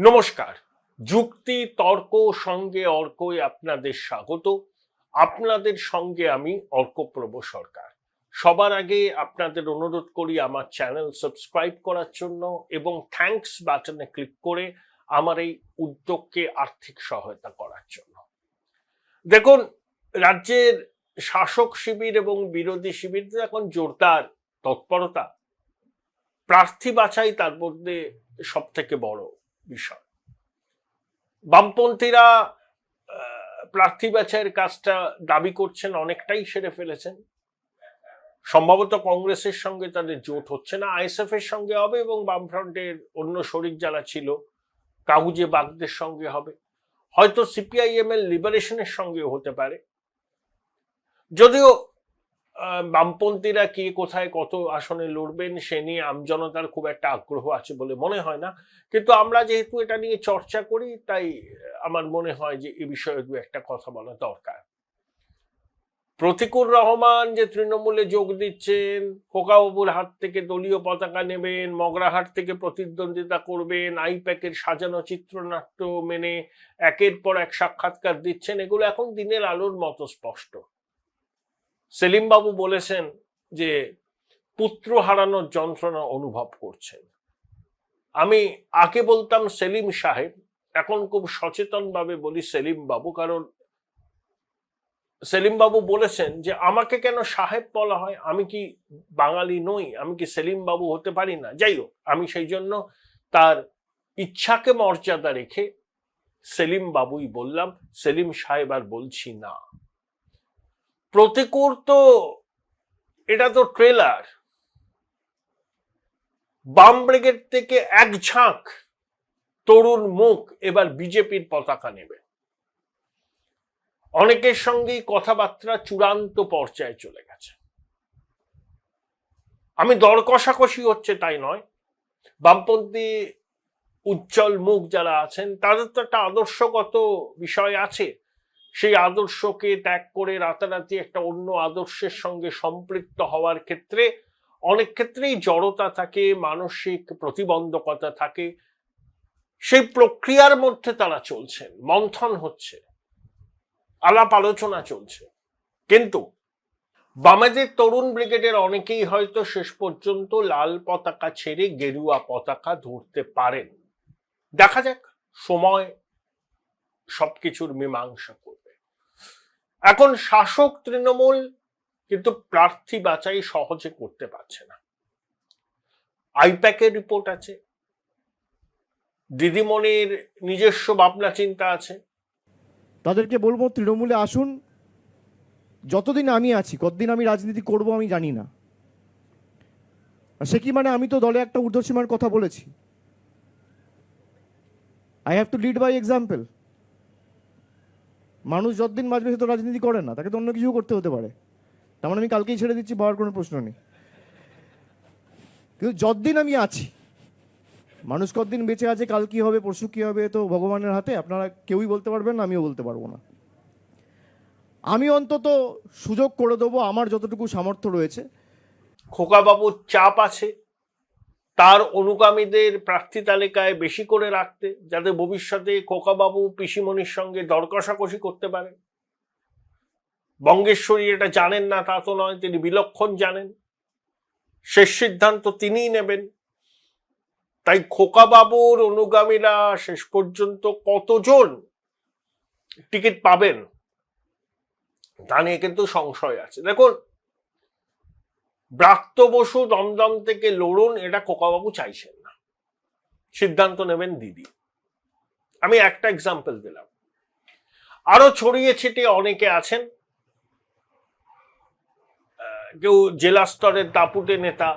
নমস্কার। যুক্তি তর্ক সঙ্গে অর্কই আপনাদের স্বাগত। আপনাদের সঙ্গে আমি অর্কপ্রভ সরকার। সবার আগে আপনাদের অনুরোধ করি আমার চ্যানেল সাবস্ক্রাইব করার জন্য এবং থ্যাঙ্কস বাটনে ক্লিক করে আমার এই উদ্যোগকে আর্থিক সহায়তা করার জন্য। দেখুন, রাজ্যের শাসক শিবির এবং বিরোধী শিবির এখন জোরদার তৎপরতা। প্রার্থী বাছাই তার মধ্যে সব থেকে বড় বিষয়। বামপন্থীরা প্রার্থী বাছাইয়ের কাজটা দাবি করছেন অনেকটাই সেরে ফেলেছেন। সম্ভবত কংগ্রেসের সঙ্গে তাদের জোট হচ্ছে না, আইএসএফ এর সঙ্গে হবে এবং বামফ্রন্টের অন্য শরিক যারা ছিল কাগুজে বাগদের সঙ্গে হবে, হয়তো সিপিআইএম এর লিবারেশনের সঙ্গেও হতে পারে। যদিও বামপন্থীরা কে কোথায় কত আসনে লড়বেন সে নিয়ে আমজনতার খুব একটা আগ্রহ আছে বলে মনে হয় না, কিন্তু আমরা যেহেতু এটা নিয়ে চর্চা করি তাই আমার মনে হয় যে এ বিষয়ে দু একটা কথা বলা দরকার। প্রতিকুর রহমান যে তৃণমূলে যোগ দিচ্ছেন, খোকাবাবুর হাত থেকে দলীয় পতাকা নেবেন, মগরাহাট থেকে প্রতিদ্বন্দ্বিতা করবেন, আইপ্যাকের সাজানো চিত্রনাট্য মেনে একের পর এক সাক্ষাৎকার দিচ্ছেন, এগুলো এখন দিনের আলোর মতো স্পষ্ট। সেলিম বাবু বলেছেন যে পুত্র হারানোর যন্ত্রণা অনুভব করছেন। আমি আগে বলতাম সেলিম সাহেব, এখন খুব সচেতনভাবে বলি সেলিম বাবু, কারণ সেলিম বাবু বলেছেন যে আমাকে কেন সাহেব বলা হয়, আমি কি বাঙালি নই, আমি কি সেলিম বাবু হতে পারি না? যাই হোক, আমি সেই জন্য তার ইচ্ছাকে মর্যাদা রেখে সেলিম বাবুই বললাম, সেলিম সাহেব আর বলছি না। প্রতিকুর তো এটা তো ট্রেলার। বাম ব্রিগেড থেকে এক ঝাঁক তরুণ মুখ এবার বিজেপির পতাকা নেবে। অনেকের সঙ্গেই কথাবার্তা চূড়ান্ত পর্যায়ে চলে গেছে। আমি দর কষাকষি হচ্ছে তাই নয়, বামপন্থী উজ্জ্বল মুখ যারা আছেন তাদের তো একটা আদর্শগত বিষয় আছে, সেই আদর্শকে ত্যাগ করে রাতারাতি একটা অন্য আদর্শের সঙ্গে সম্পৃক্ত হওয়ার ক্ষেত্রে অনেক ক্ষেত্রেই জড়তা থাকে, মানসিক প্রতিবন্ধকতা থাকে। সেই প্রক্রিয়ার মধ্যে তারা চলছেন, মন্থন হচ্ছে, আলাপ আলোচনা চলছে। কিন্তু বামেদের তরুণ ব্রিগেডের অনেকেই হয়তো শেষ পর্যন্ত লাল পতাকা ছেড়ে গেরুয়া পতাকা ধরতে পারেন। দেখা যাক, সময় সবকিছুর মীমাংসা করবে। এখন শাসক তৃণমূল কিন্তু প্রার্থী বাছাই সহজে করতে পারছে না। আইপ্যাকের রিপোর্ট আছে, দিদিমণির নিজস্ব ভাবনা চিন্তা আছে। তাদেরকে বলবো তৃণমূলে আসুন, যতদিন আমি আছি, কতদিন আমি রাজনীতি করব আমি জানি না। সে কি মানে আমি তো দলে একটা ঊর্ধ্বসীমার কথা বলেছি। I have to lead by example. মানুষ যতদিন বাঁচবে সে তো রাজনীতি করে না, তাকে তো অন্য কিছু করতে হতে পারে। তেমন আমি কালকেই ছেড়ে দিচ্ছি, পাওয়ার কোনো প্রশ্ন নেই। কিন্তু যতদিন আমি আছি, মানুষ কতদিন বেঁচে আছে, কাল কি হবে পরশু কি হবে তো ভগবানের হাতে, আপনারা কেউই বলতে পারবেন না, আমিও বলতে পারবো না। আমি অন্তত সুযোগ করে দেবো আমার যতটুকু সামর্থ্য রয়েছে। খোকাবাবুর চাপ আছে তার অনুগামীদের প্রার্থী তালিকায় বেশি করে রাখতে, যাতে ভবিষ্যতে খোকাবাবু পিসিমণির সঙ্গে দর কষাকষি করতে পারেন। বঙ্গেশ্বরী এটা জানেন না তা তো নয়, তিনি বিলক্ষণ জানেন, শেষ সিদ্ধান্ত তিনিই নেবেন। তাই খোকাবাবুর অনুগামীরা শেষ পর্যন্ত কতজন টিকিট পাবেন তা নিয়ে কিন্তু সংশয় আছে। দেখুন, ব্রাত্য বসু দমদম থেকে লড়ুন, এটা খোকাবাবু চাইছেন না, সিদ্ধান্ত নেবেন দিদি। আমি একটা এক্সাম্পল দিলাম, আরো ছড়িয়ে ছিটিয়ে অনেকে আছেন। কেউ জেলা স্তরের দাপুটে নেতা,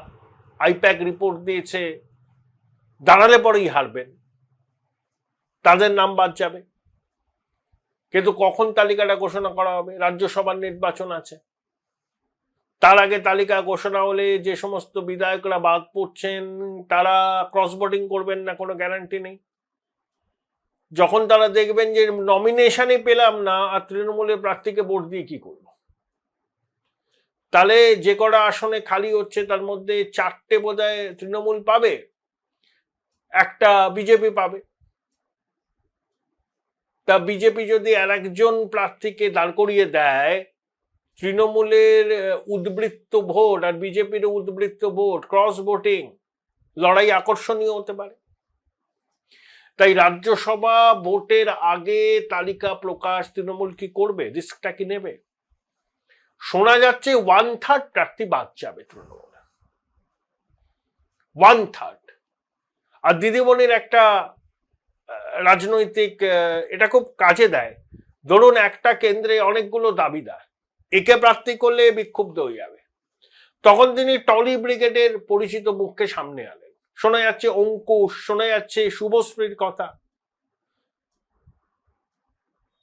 আইপ্যাক রিপোর্ট দিয়েছে দাঁড়ালে পরেই হারবেন, তাদের নাম বাদ যাবে। কিন্তু কখন তালিকাটা ঘোষণা করা হবে? রাজ্যসভার নির্বাচন আছে, তার আগে তালিকা ঘোষণা হলে যে সমস্ত বিধায়করা বাদ পড়ছেন তারা ক্রস ভোটিং করবেন না, কোনো গ্যারান্টি নেই। যখন তারা দেখবেন যে নমিনেশনই পেলাম না আর তৃণমূলের প্রার্থীকে ভোট দিয়ে কি করব, তাহলে যে কটা আসনে খালি হচ্ছে তার মধ্যে 4টে বোধহয় তৃণমূল পাবে, একটা বিজেপি পাবে। তা বিজেপি যদি আর একজন প্রার্থীকে দাঁড় করিয়ে দেয়, তৃণমূলের উদ্বৃত্ত ভোট আর বিজেপির উদ্বৃত্ত ভোট, ক্রস ভোটিং, লড়াই আকর্ষণীয় হতে পারে। তাই রাজ্যসভা ভোটের আগে তালিকা প্রকাশ তৃণমূল কি করবে? রিস্কটা কি নেবে? শোনা যাচ্ছে 1/3 প্রার্থী বাদ যাবে তৃণমূল, 1/3। আর দিদিমণির একটা রাজনৈতিক এটা খুব কাজে দেয়। ধরুন একটা কেন্দ্রে অনেকগুলো দাবিদার, একে প্রার্থী করলে বিক্ষুব্ধ হয়ে যাবে, তখন তিনি টলি ব্রিগেডের পরিচিত মুখকে সামনে আনেন। শোনা যাচ্ছে অঙ্কুশ, শোনা যাচ্ছে শুভশ্রীর কথা।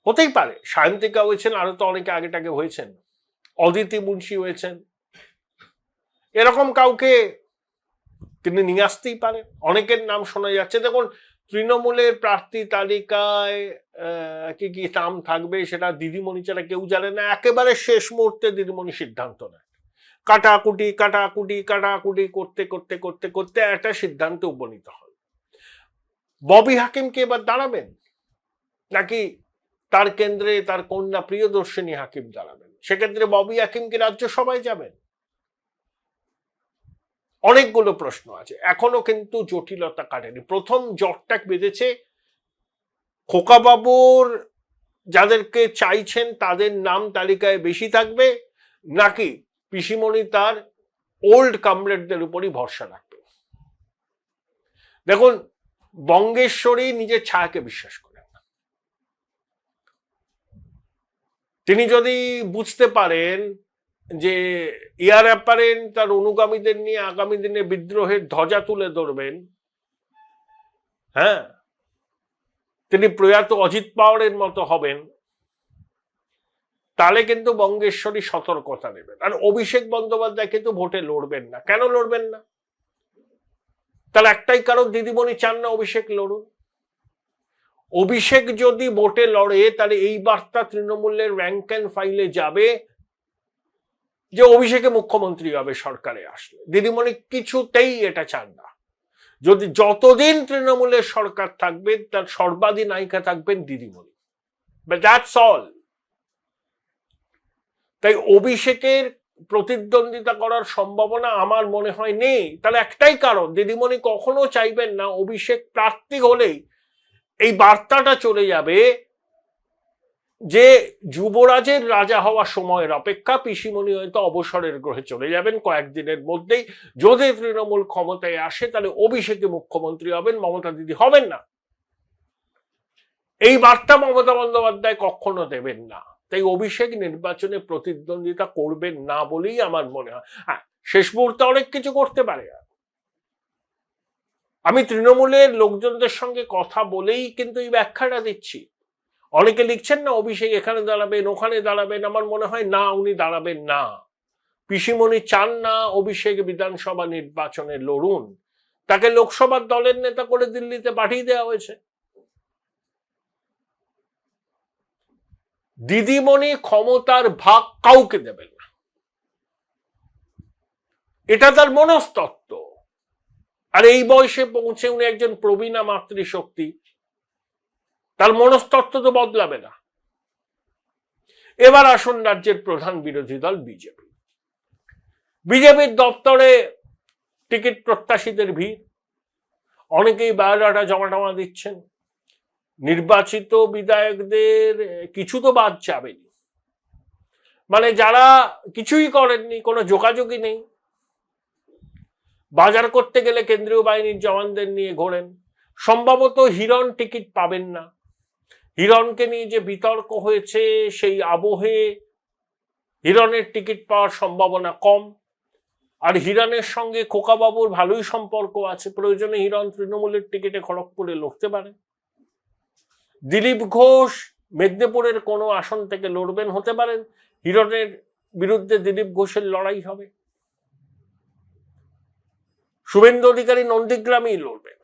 হতেই পারে সায়ন্তিকা হয়েছেন, আরো তো অনেকে আগেটাকে হয়েছেন, অদিতি মুন্সি হয়েছেন, এরকম কাউকে তিনি নিয়ে আসতেই পারেন। অনেকের নাম শোনা যাচ্ছে। দেখুন, তৃণমূলের প্রার্থী তালিকায় কি কি নাম থাকবে সেটা দিদিমণি ছাড়া কেউ জানে না। একেবারে শেষ মুহূর্তে দিদিমণি সিদ্ধান্ত নেয়, কাটাকুটি কাটাকুটি কাটাকুটি করতে করতে করতে করতে একটা সিদ্ধান্তে উপনীত হয়। ববি হাকিমকে এবার দাঁড়াবেন, নাকি তার কেন্দ্রে তার কন্যা প্রিয়দর্শিনী হাকিম দাঁড়াবেন? সেক্ষেত্রে ববি হাকিমকে রাজ্যসভায় যাবেন? অনেকগুলো প্রশ্ন আছে, এখনো কিন্তু জটিলতা কাটেনি। প্রথম জটটা বেঁধেছে খোকাবাবুর যাদেরকে চাইছেন তাদের নাম তালিকায় বেশি থাকবে, নাকি পিসিমণি তার ওল্ড কমরেডদের উপরই ভরসা রাখবে। দেখুন, বঙ্গেশ্বরী নিজের ছায়াকে বিশ্বাস করেন না। তিনি যদি বুঝতে পারেন যে ইয়ার অ্যাপারেন্ট তার অনুগামীদের নিয়ে আগামী দিনে বিদ্রোহের ধ্বজা তুলে ধরবেন, হ্যাঁ, তিনি প্রয়াত অজিত পাওয়ারের মতো হবেন, তাহলে কিন্তু বঙ্গেশ্বরী সতর্কতা নেবেন। আর অভিষেক বন্দ্যোপাধ্যায় কিন্তু ভোটে লড়বেন না। কেন লড়বেন না? তার একটাই কারণ, দিদিমণি চান না অভিষেক লড়ুন। অভিষেক যদি ভোটে লড়ে তাহলে এই বার্তা তৃণমূলের র্যাঙ্ক অ্যান্ড ফাইলে যাবে যে অভিষেকে মুখ্যমন্ত্রী হবে সরকারে আসলে। দিদিমণি কিছুতেই এটা চান না। যদি যতদিন তৃণমূলের সরকার থাকবে তার সর্বাধিনায়িকা থাকবেন দিদিমণি, বাট দ্যাটস অল। তাই অভিষেকের প্রতিদ্বন্দ্বিতা করার সম্ভাবনা আমার মনে হয় নেই। তাহলে একটাই কারণ, দিদিমণি কখনো চাইবেন না অভিষেক প্রার্থী হলেই এই বার্তাটা চলে যাবে যে যুবরাজের রাজা হওয়ার সময়ের অপেক্ষা পিসিমণি হয়তো অবসরের গ্রহে চলে যাবেন কয়েকদিনের মধ্যেই। যদি তৃণমূল ক্ষমতায় আসে তাহলে অভিষেকে মুখ্যমন্ত্রী হবেন, মমতা দিদি হবেন না। এই বার্তা মমতা বন্দ্যোপাধ্যায় কখনো দেবেন না। তাই অভিষেক নির্বাচনে প্রতিদ্বন্দ্বিতা করবেন না বলেই আমার মনে হয়। হ্যাঁ, শেষ মুহূর্তে অনেক কিছু করতে পারে। আমি তৃণমূলের লোকজনদের সঙ্গে কথা বলেই কিন্তু এই ব্যাখ্যাটা দিচ্ছি। অনেকে লিখছেন না অভিষেক এখানে দাঁড়াবেন ওখানে দাঁড়াবেন, আমার মনে হয় না, উনি দাঁড়াবেন না। পিসিমণি চান না অভিষেক বিধানসভা নির্বাচনে লড়ুন, তাকে লোকসভার দলের নেতা করে দিল্লিতে পাঠিয়ে দেওয়া হয়েছে। দিদিমণি ক্ষমতার ভাগ কাউকে দেবেন না, এটা তার মনস্তত্ত্ব। আর এই বয়সে পৌঁছে উনি একজন প্রবীণা মাতৃশক্তি, তার মনস্তত্ত্ব তো বদলাবে না। এবার আসুন রাজ্যের প্রধান বিরোধী দল বিজেপি। বিজেপির দপ্তরে টিকিট প্রত্যাশীদের ভিড়, অনেকেই বায়োডাটা জমা দিচ্ছেন। নির্বাচিত বিধায়কদের কিছু তো বাদ যাবেনি, মানে যারা কিছুই করেননি, কোনো যোগাযোগই নেই, বাজার করতে গেলে কেন্দ্রীয় বাহিনীর জওয়ানদের নিয়ে ঘোরেন। সম্ভবত হিরণ টিকিট পাবেন না। হিরণকে নিয়ে যে বিতর্ক হয়েছে সেই আবহে হিরণের টিকিট পাওয়ার সম্ভাবনা কম। আর হিরণের সঙ্গে খোকাবাবুর ভালোই সম্পর্ক আছে, প্রয়োজনে হিরণ তৃণমূলের টিকিটে খড়গপুরে লড়তে পারে। দিলীপ ঘোষ মেদিনীপুরের কোনো আসন থেকে লড়বেন, হতে পারেন হিরণের বিরুদ্ধে দিলীপ ঘোষের লড়াই হবে। শুভেন্দু অধিকারী নন্দীগ্রামেই লড়বেন।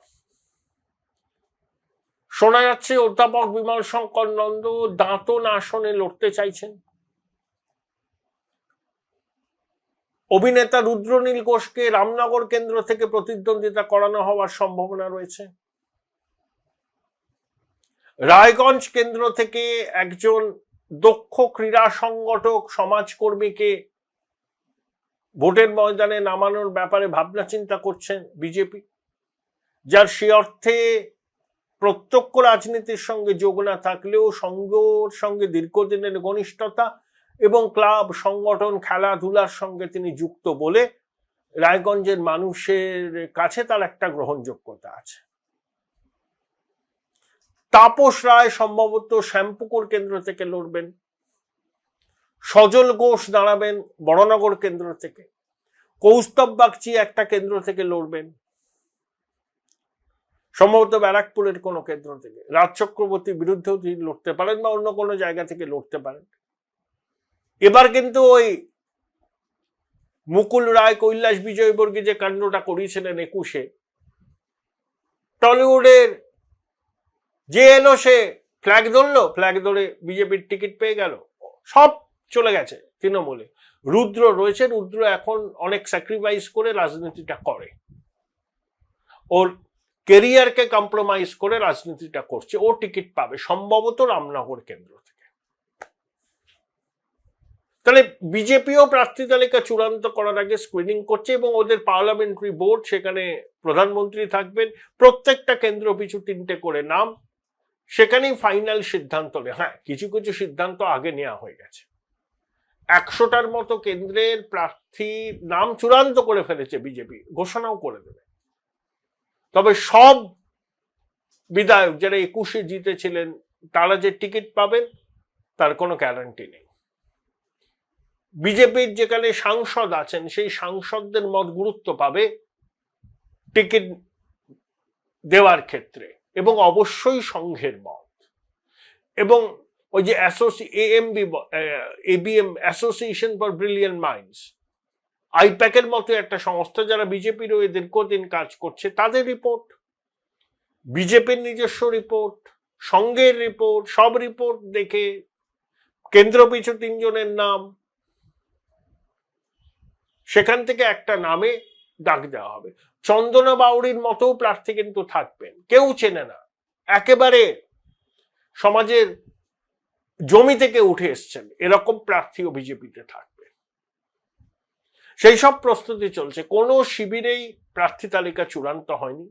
শোনা যাচ্ছে অধ্যাপক বিমল শঙ্কর নন্দ দাঁতন আসনে লড়তে চাইছেন। অভিনেতা রুদ্রনীল ঘোষকে রামনগর কেন্দ্র থেকে প্রতিদ্বন্দ্বিতা করানো হওয়ার সম্ভাবনা রয়েছে। রায়গঞ্জ কেন্দ্র থেকে একজন দক্ষ ক্রীড়া সংগঠক সমাজকর্মীকে ভোটের ময়দানে নামানোর ব্যাপারে ভাবনা চিন্তা করছেন বিজেপি, যার সে অর্থে প্রত্যক্ষ রাজনীতির সঙ্গে যোগ না থাকলেও সঙ্গের সঙ্গে দীর্ঘদিনের ঘনিষ্ঠতা এবং ক্লাব সংগঠন খেলাধুলার সঙ্গে তিনি যুক্ত বলে রায়গঞ্জের মানুষের কাছে তার একটা গ্রহণযোগ্যতা আছে। তাপস রায় সম্ভবত শ্যামপুকুর কেন্দ্র থেকে লড়বেন, সজল ঘোষ দাঁড়াবেন বড়নগর কেন্দ্র থেকে, কৌস্তব বাগচি একটা কেন্দ্র থেকে লড়বেন, সম্ভবত ব্যারাকপুরের কোনো কেন্দ্র থেকে, রাজ চক্রবর্তীর বিরুদ্ধেও তিনি লড়তে পারেন বা অন্য কোনো জায়গা থেকে লড়তে পারেন। এবার কিন্তু ওই মুকুল রায় কৈলাস বিজয়বর্গী যে কাণ্ডটা করিয়েছিলেন 21-এ, টলিউডের যে এলো সে ফ্ল্যাগ ধরলো, ফ্ল্যাগ ধরে বিজেপির টিকিট পেয়ে গেল, সব চলে গেছে তৃণমূলে। রুদ্র রয়েছে, রুদ্র এখন অনেক স্যাক্রিফাইস করে রাজনীতিটা করে, ওর কেরিয়ারকে কম্প্রোমাইজ করে রাজনীতিটা করছে, ও টিকিট পাবে সম্ভবত রামনগর কেন্দ্র থেকে। তাহলে বিজেপিও প্রার্থী তালিকা চূড়ান্ত করার আগে স্ক্রিনিং করছে এবং ওদের পার্লামেন্টারি বোর্ড, সেখানে প্রধানমন্ত্রী থাকবেন, প্রত্যেকটা কেন্দ্র পিছু 3টে করে নাম, সেখানেই ফাইনাল সিদ্ধান্ত নেয়। হ্যাঁ, কিছু কিছু সিদ্ধান্ত আগে নেওয়া হয়ে গেছে। 100টার মতো কেন্দ্রের প্রার্থী নাম চূড়ান্ত করে ফেলেছে বিজেপি, ঘোষণাও করে দেবে। তবে সব বিধায়ক যারা 21-এ জিতেছিলেন তারা যে টিকিট পাবেন তার কোনো গ্যারান্টি নেই। বিজেপির যেখানে সাংসদ আছেন সেই সাংসদদের মত গুরুত্ব পাবে টিকিট দেওয়ার ক্ষেত্রে, এবং অবশ্যই সংঘের মত। এবং ওই যে ABM association for brilliant minds, আইপ্যাকের মতো একটা সংস্থা যারা বিজেপির ওই দীর্ঘদিন কাজ করছে, তাদের রিপোর্ট, বিজেপির নিজস্ব রিপোর্ট, সংঘের রিপোর্ট, সব রিপোর্ট দেখে কেন্দ্র পিছু 3 জনের নাম, সেখান থেকে একটা নামে ডাক দেওয়া হবে। চন্দনা বাউরির মতো প্রার্থী কিন্তু থাকবেন, কেউ চেনে না, একেবারে সমাজের জমি থেকে উঠে এসছেন, এরকম প্রার্থীও বিজেপিতে থাকবে। সেই সব প্রস্তুতি চলছে। কোনো শিবিরেই প্রার্থী তালিকা চূড়ান্ত হয়নি,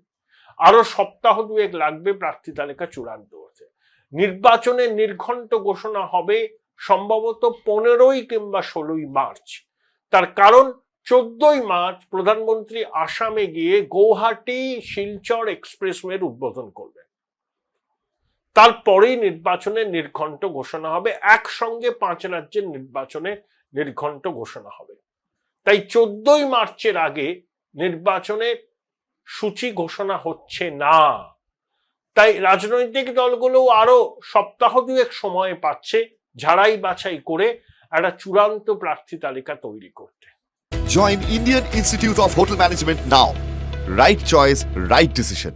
আরো সপ্তাহ 2 লাগবে প্রার্থী তালিকা চূড়ান্ত হতে। নির্বাচনের নির্ঘণ্ট ঘোষণা হবে সম্ভবত 15 কিংবা 16 মার্চ। তার কারণ 14 মার্চ প্রধানমন্ত্রী আসামে গিয়ে গৌহাটি শিলচর এক্সপ্রেসওয়ের উদ্বোধন করবেন, তারপরেই নির্বাচনের নির্ঘণ্ট ঘোষণা হবে, একসঙ্গে 5 রাজ্যের নির্বাচনের নির্ঘণ্ট ঘোষণা হবে। তাই 14 মার্চের আগে নির্বাচনের সূচি ঘোষণা হচ্ছে না। তাই রাজনৈতিক দলগুলো আরো সপ্তাহ 2 সময় পাচ্ছে ঝাড়াই বাছাই করে একটা চূড়ান্ত প্রার্থী তালিকা তৈরি করতে। Join Indian Institute of Hotel Management now. Right choice, right decision.